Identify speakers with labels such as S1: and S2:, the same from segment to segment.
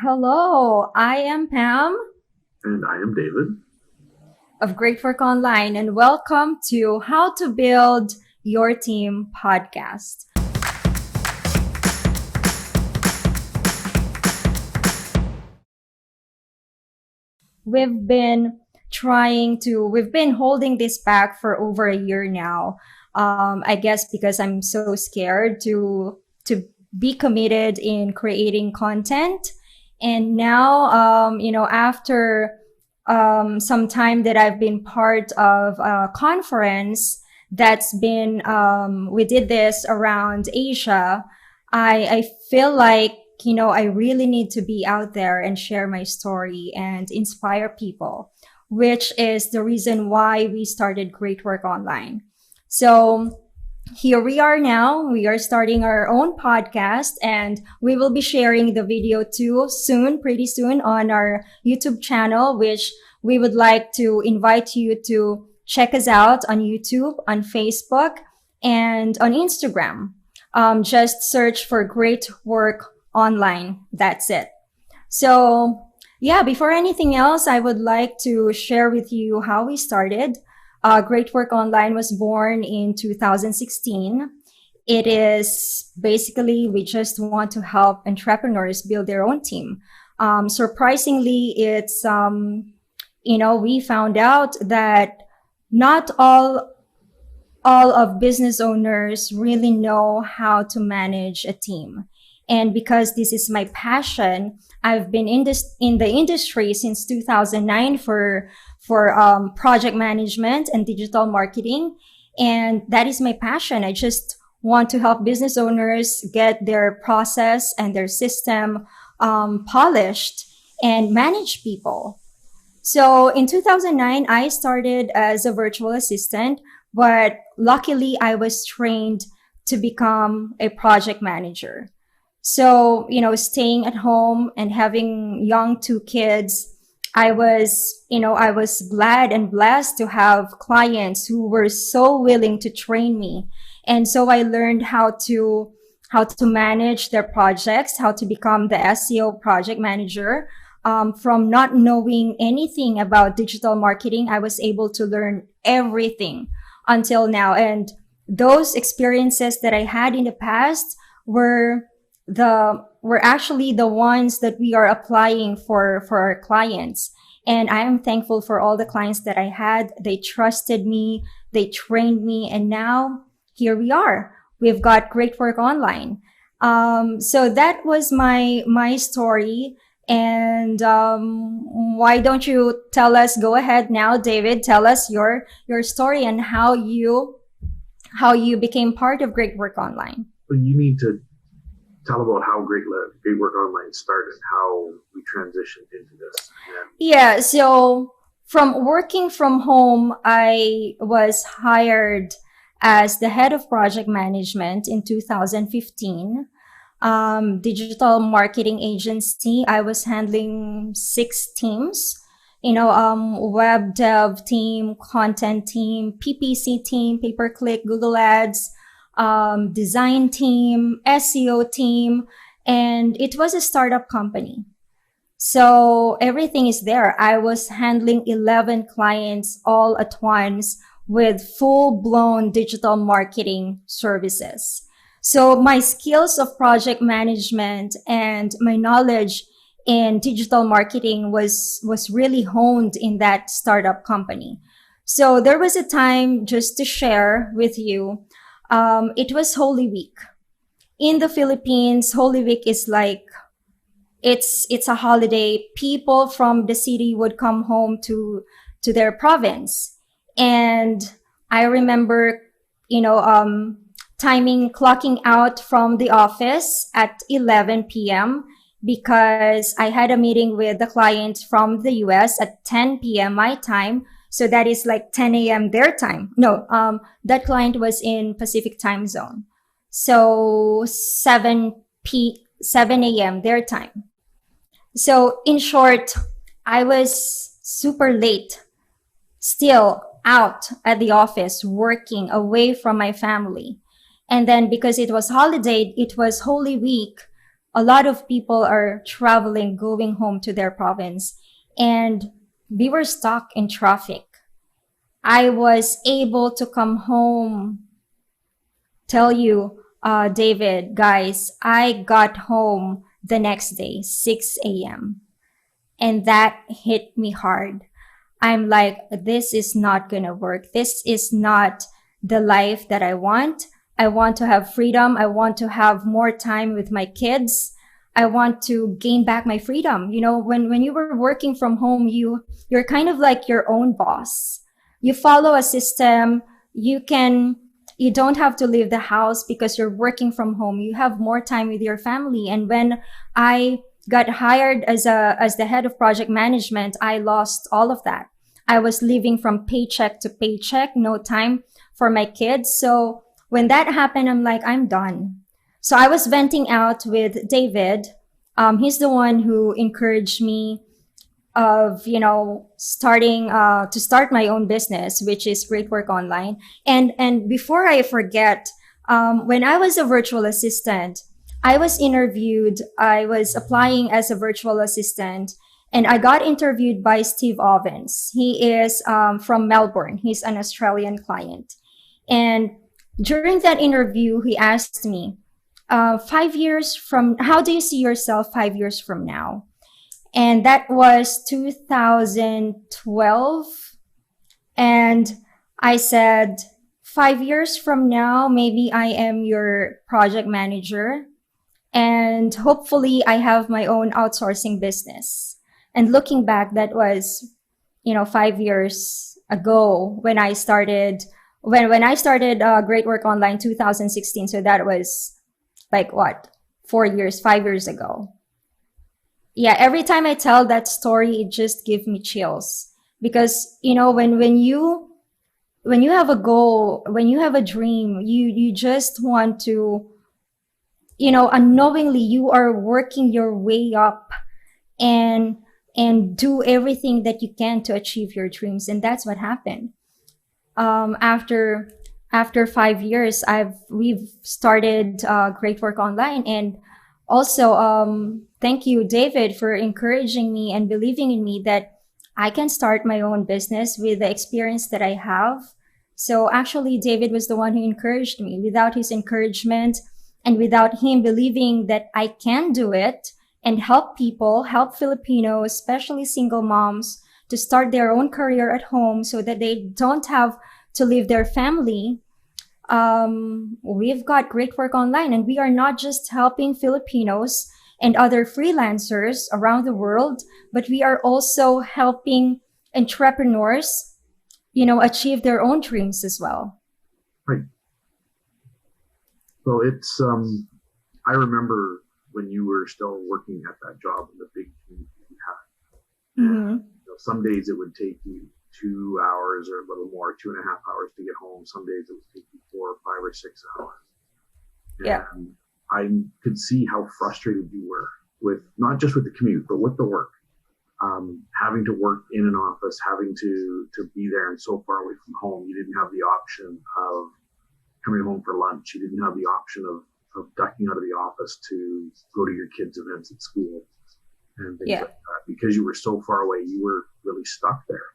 S1: Hello, I am Pam
S2: And I am David.
S1: of Great Work Online, and welcome to How to Build Your Team podcast. We've been we've been holding this back for over a year now. I guess because I'm so scared to be committed in creating content. And now, after some time that I've been part of a conference we did this around Asia. I feel like, I really need to be out there and share my story and inspire people, which is the reason why we started Great Work Online. So here we are now. We are starting our own podcast and we will be sharing the video too soon, pretty soon on our YouTube channel, which we would like to invite you to check us out on YouTube, on Facebook, and on Instagram. Just search for Great Work Online. That's it. So yeah, before anything else, I would like to share with you how we started. Great Work Online was born in 2016. It is basically, we just want to help entrepreneurs build their own team. Surprisingly, we found out that not all of business owners really know how to manage a team. And because this is my passion, I've been in the industry since 2009 for project management and digital marketing, and that is my passion. I just want to help business owners get their process and their system polished and manage people. So in 2009, I started as a virtual assistant, but luckily I was trained to become a project manager. So, staying at home and having young two kids, I was glad and blessed to have clients who were so willing to train me. And so I learned how to manage their projects, how to become the SEO project manager. From not knowing anything about digital marketing, I was able to learn everything until now. And those experiences that I had in the past were were actually the ones that we are applying for our clients. And I am thankful for all the clients that I had. They trusted me, they trained me, and now here we are. We've got Great Work Online. So that was my story. And why don't you tell us? Go ahead now, David. Tell us your story and how you became part of Great Work Online.
S2: But you need to tell about how Great Work Online started, how we transitioned into this.
S1: Yeah, so from working from home, I was hired as the head of project management in 2015. Digital marketing agency. I was handling 6 teams, web dev team, content team, PPC team, pay-per-click, Google Ads, design team, SEO team, and it was a startup company. So everything is there. I was handling 11 clients all at once with full blown digital marketing services. So my skills of project management and my knowledge in digital marketing was really honed in that startup company. So there was a time, just to share with you, it was Holy Week. In the Philippines, Holy Week is like, it's a holiday. People from the city would come home to their province. And I remember, clocking out from the office at 11 p.m. because I had a meeting with the client from the US at 10 p.m. my time. So that is like 10 a.m. their time. No, that client was in Pacific time zone. So 7 a.m. their time. So in short, I was super late, still out at the office, working away from my family. And then because it was holiday, it was Holy Week. a lot of people are traveling, going home to their province, and we were stuck in traffic. I was able to come home, tell you, David, guys, I got home the next day, 6 a.m. And that hit me hard. I'm like, this is not going to work. This is not the life that I want. I want to have freedom. I want to have more time with my kids. I want to gain back my freedom. You know, when you were working from home, you're kind of like your own boss. You follow a system. You don't have to leave the house because you're working from home. You have more time with your family. And when I got hired as the head of project management, I lost all of that. I was living from paycheck to paycheck, no time for my kids. So when that happened, I'm like, I'm done. So I was venting out with David. He's the one who encouraged me of, starting to start my own business, which is Great Work Online. And before I forget, when I was a virtual assistant, I was interviewed. I was applying as a virtual assistant, and I got interviewed by Steve Ovens. He is from Melbourne. He's an Australian client. And during that interview, he asked me, 5 years from, how do you see yourself 5 years from now? And that was 2012. And I said, 5 years from now, maybe I am your project manager. And hopefully I have my own outsourcing business. And looking back, that was, 5 years ago when I started, when I started Great Work Online 2016. So that was like what, 4 years, 5 years ago. Yeah, every time I tell that story, it just gives me chills because, when you have a goal, when you have a dream, you just want to, unknowingly you are working your way up and do everything that you can to achieve your dreams. And that's what happened. After 5 years, we've started Great Work Online. And also, thank you, David, for encouraging me and believing in me that I can start my own business with the experience that I have. So actually, David was the one who encouraged me. Without his encouragement and without him believing that I can do it and help people, help Filipinos, especially single moms, to start their own career at home so that they don't have to leave their family, we've got Great Work Online, and we are not just helping Filipinos and other freelancers around the world, but we are also helping entrepreneurs, achieve their own dreams as well.
S2: Right. So it's, I remember when you were still working at that job in the big community you had.
S1: Mm-hmm.
S2: Some days it would take you 2 hours or a little more, 2.5 hours to get home. Some days it would take you 4, 5, or 6 hours.
S1: Yeah.
S2: And I could see how frustrated you were with not just with the commute, but with the work. Having to work in an office, having to be there and so far away from home. You didn't have the option of coming home for lunch. You didn't have the option of ducking out of the office to go to your kids' events at school and things like that. Because you were so far away, you were really stuck there.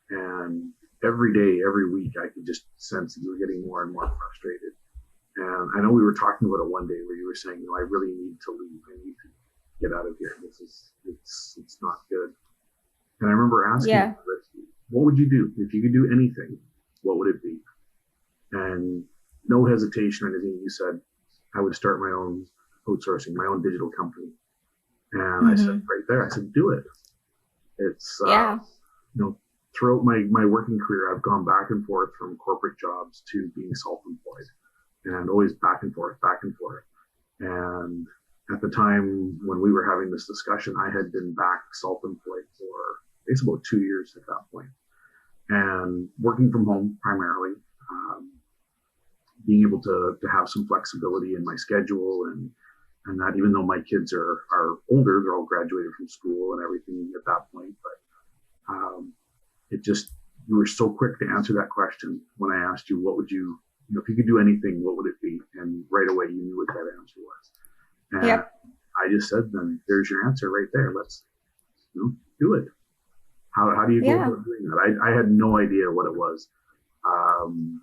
S2: And every day, every week, I could just sense that you were getting more and more frustrated. And I know we were talking about it one day where you were saying, I really need to leave. I need to get out of here. It's not good. And I remember asking you, what would you do? If you could do anything, what would it be? And no hesitation or anything, you said, I would start my own outsourcing, my own digital company. And I said, right there, I said, do it. It's, throughout my working career, I've gone back and forth from corporate jobs to being self-employed and always back and forth. And at the time when we were having this discussion, I had been back self-employed for it's about 2 years at that point, and working from home primarily, being able to have some flexibility in my schedule and that even though my kids are older, they're all graduated from school and everything at that point. But you were so quick to answer that question when I asked you, what would you, if you could do anything, what would it be? And right away you knew what that answer was. And I just said, then there's your answer right there. Let's do it. How do you go
S1: Yeah.
S2: about doing that? I had no idea what it was. Um,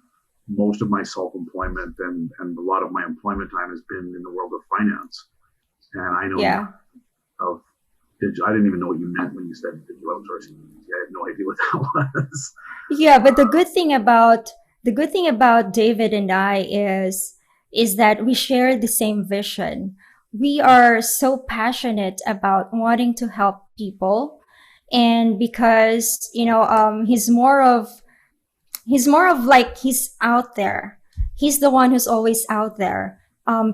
S2: Most of my self-employment and a lot of my employment time has been in the world of finance. And I know
S1: Yeah.
S2: of I didn't even know what you meant when you said digital outsourcing. I had no idea what that was.
S1: Yeah, but the good thing about David and I is that we share the same vision. We are so passionate about wanting to help people, and because he's more of like he's out there. He's the one who's always out there,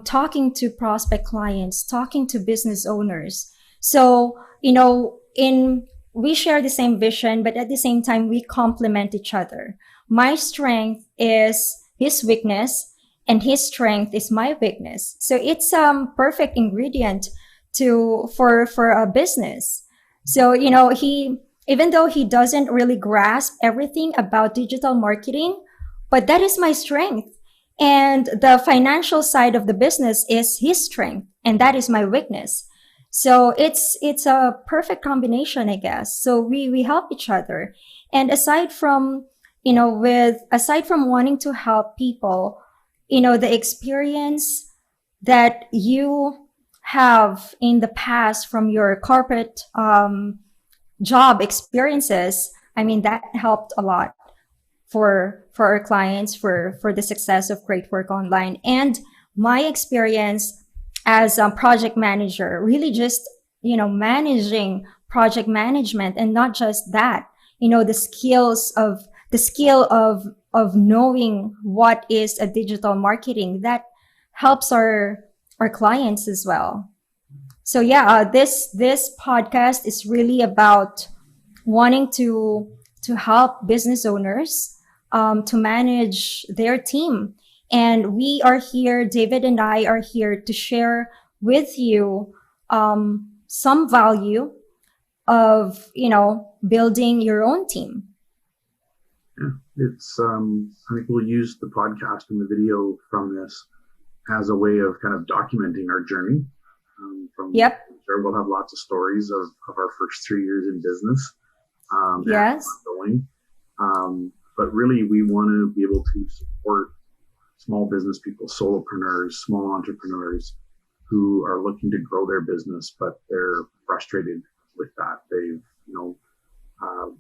S1: talking to prospect clients, talking to business owners. So, in we share the same vision, but at the same time, we complement each other. My strength is his weakness, and his strength is my weakness. So it's perfect ingredient for a business. So he even though he doesn't really grasp everything about digital marketing, but that is my strength. And the financial side of the business is his strength, and that is my weakness. So it's a perfect combination, I guess. So we help each other. And aside from wanting to help people, the experience that you have in the past from your corporate job experiences, I mean, that helped a lot for our clients for the success of Great Work Online. And my experience as a project manager, really just managing project management, and not just that, the skill of knowing what is a digital marketing that helps our clients as well. So yeah, this podcast is really about wanting to help business owners to manage their team, and we are here. David and I are here to share with you some value of building your own team.
S2: Yeah, it's I think we'll use the podcast and the video from this as a way of kind of documenting our journey. From
S1: Yep.
S2: sure we'll have lots of stories of our first 3 years in business,
S1: Yes.
S2: ongoing. But really, we want to be able to support small business people, solopreneurs, small entrepreneurs who are looking to grow their business, but they're frustrated with that. Uh,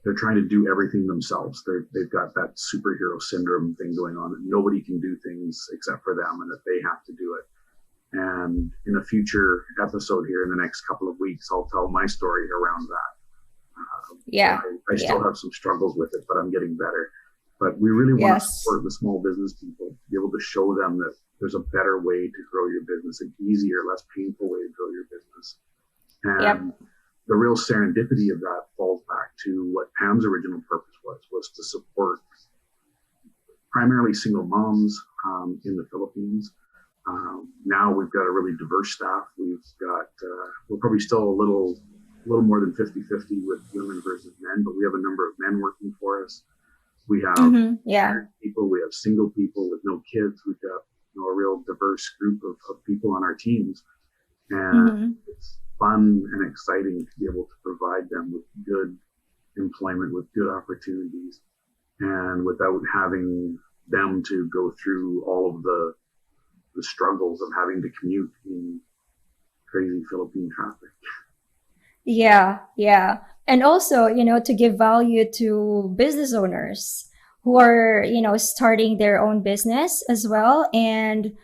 S2: they're trying to do everything themselves. They've got that superhero syndrome thing going on, that nobody can do things except for them, and that they have to do it. And in a future episode here in the next couple of weeks, I'll tell my story around that.
S1: Yeah.
S2: I still have some struggles with it, but I'm getting better. But we really want to
S1: Yes.
S2: support the small business people, to be able to show them that there's a better way to grow your business, an easier, less painful way to grow your business. And
S1: Yep.
S2: the real serendipity of that falls back to what Pam's original purpose was to support primarily single moms in the Philippines. Now we've got a really diverse staff. We're probably still a little more than 50-50 with women versus men, but we have a number of men working for us. We have
S1: Yeah.
S2: married people, we have single people with no kids. We've got a real diverse group of people on our teams. And it's fun and exciting to be able to provide them with good employment, with good opportunities, and without having them to go through all of the struggles of having to commute in crazy Philippine traffic.
S1: Yeah, yeah. And also, to give value to business owners who are, starting their own business as well, and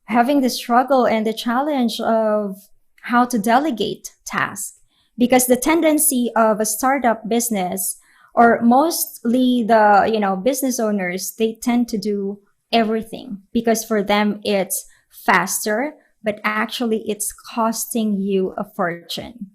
S1: having the struggle and the challenge of how to delegate tasks. Because the tendency of a startup business, or mostly the, business owners, they tend to do everything because for them it's faster, but actually it's costing you a fortune.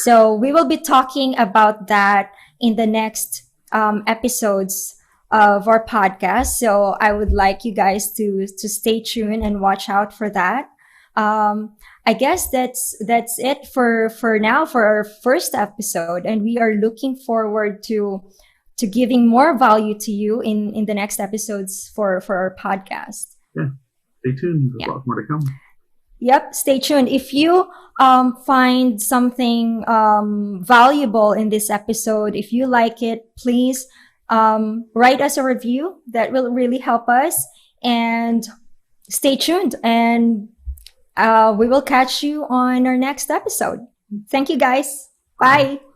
S1: So we will be talking about that in the next episodes of our podcast. So I would like you guys to stay tuned and watch out for that. I guess that's it for now for our first episode, and we are looking forward to giving more value to you in the next episodes for our podcast.
S2: Yeah, stay tuned. There's
S1: Yeah.
S2: lots more to come.
S1: Yep, stay tuned. If you find something valuable in this episode, if you like it, please write us a review. That will really help us. And stay tuned. And we will catch you on our next episode. Thank you, guys.
S2: Bye.
S1: Bye.